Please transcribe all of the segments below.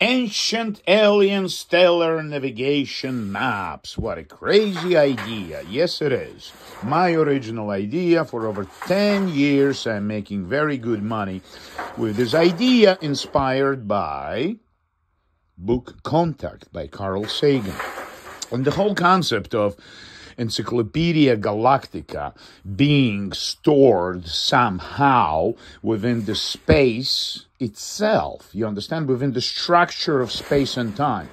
Ancient alien stellar navigation maps. What a crazy idea. Yes, it is. My original idea. For over 10 years, I'm making very good money with this idea, inspired by book Contact by Carl Sagan. And the whole concept of Encyclopedia Galactica being stored somehow within the space itself, you understand, within the structure of space and time.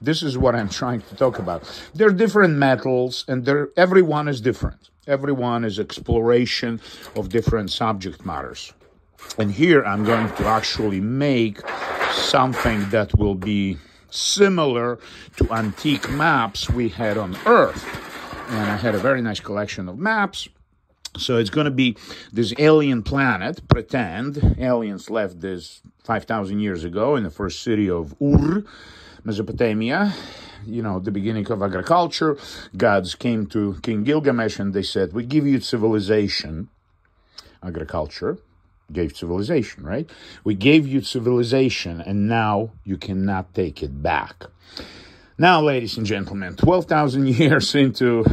This is what I'm trying to talk about. There are different metals, and everyone is different. Everyone is exploration of different subject matters. And here I'm going to actually make something that will be similar to antique maps we had on Earth. And I had a very nice collection of maps. So it's going to be this alien planet, pretend. Aliens left this 5,000 years ago in the first city of Ur, Mesopotamia. You know, the beginning of agriculture. Gods came to King Gilgamesh and they said, we give you civilization. Agriculture gave civilization, right? We gave you civilization and now you cannot take it back. Now, ladies and gentlemen, 12,000 years into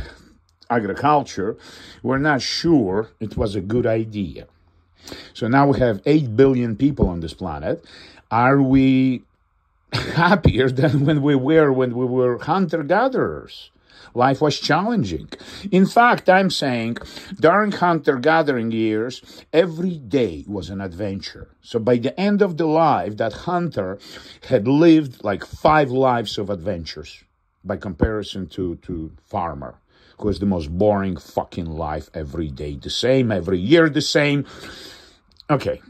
agriculture, we're not sure it was a good idea. So now we have 8 billion people on this planet. Are we happier than when we were hunter-gatherers? Life was challenging. In fact, I'm saying during hunter-gathering years, every day was an adventure. So by the end of the life, that hunter had lived like 5 lives of adventures by comparison to farmer, who has the most boring fucking life every day the same, every year the same. Okay,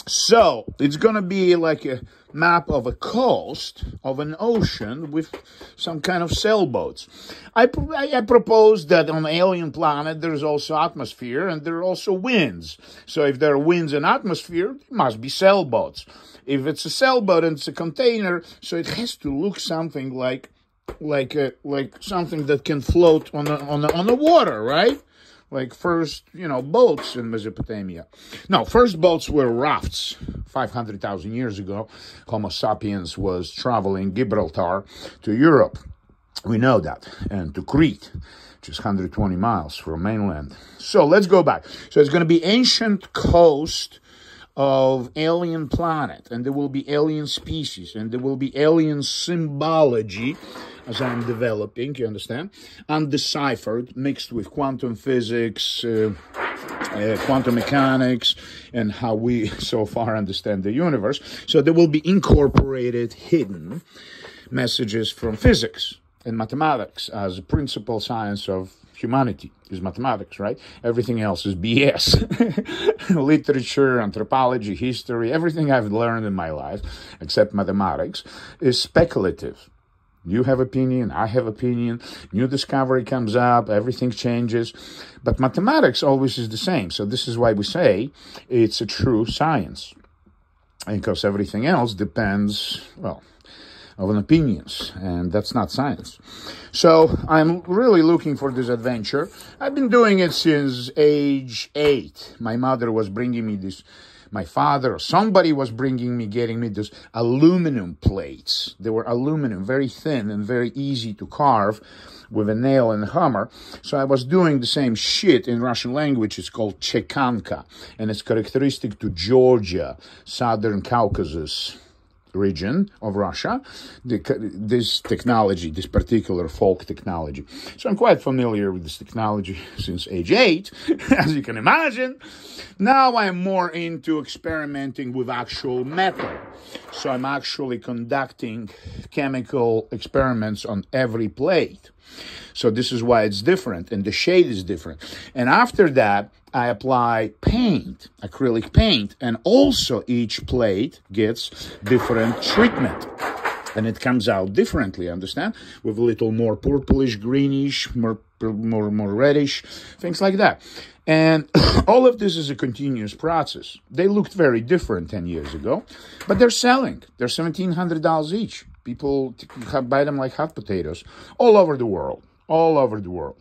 so it's going to be like a map of a coast, of an ocean with some kind of sailboats. I propose that on an alien planet there's also atmosphere and there are also winds. So if there are winds and atmosphere, there must be sailboats. If it's a sailboat and it's a container, so it has to look something like something that can float on the water, right? Like first, boats in Mesopotamia. No, first boats were rafts. 500,000 years ago, Homo sapiens was traveling Gibraltar to Europe. We know that. And to Crete, which is 120 miles from mainland. So let's go back. So it's going to be ancient coast of alien planet. And there will be alien species. And there will be alien symbology as I'm developing, you understand? Undeciphered, mixed with quantum physics, quantum mechanics, and how we so far understand the universe. So there will be incorporated, hidden messages from physics and mathematics as a principal science of humanity is mathematics, right? Everything else is BS. Literature, anthropology, history, everything I've learned in my life, except mathematics, is speculative. You have opinion, I have opinion, new discovery comes up, everything changes. But mathematics always is the same. So this is why we say it's a true science. Because everything else depends, on opinions. And that's not science. So I'm really looking for this adventure. I've been doing it since age 8. My mother was bringing me this. My father or somebody was getting me those aluminum plates. They were aluminum, very thin and very easy to carve with a nail and a hammer. So I was doing the same shit in Russian language. It's called chekanka, and it's characteristic to Georgia, Southern Caucasus region of Russia, this technology, this particular folk technology. So I'm quite familiar with this technology since age 8, as you can imagine. Now I'm more into experimenting with actual metal. So I'm actually conducting chemical experiments on every plate. So this is why it's different, and the shade is different. And after that, I apply paint, acrylic paint, and also each plate gets different treatment. And it comes out differently, understand? With a little more purplish, greenish, more reddish, things like that. And all of this is a continuous process. They looked very different 10 years ago, but they're selling. They're $1,700 each. People buy them like hot potatoes all over the world. All over the world.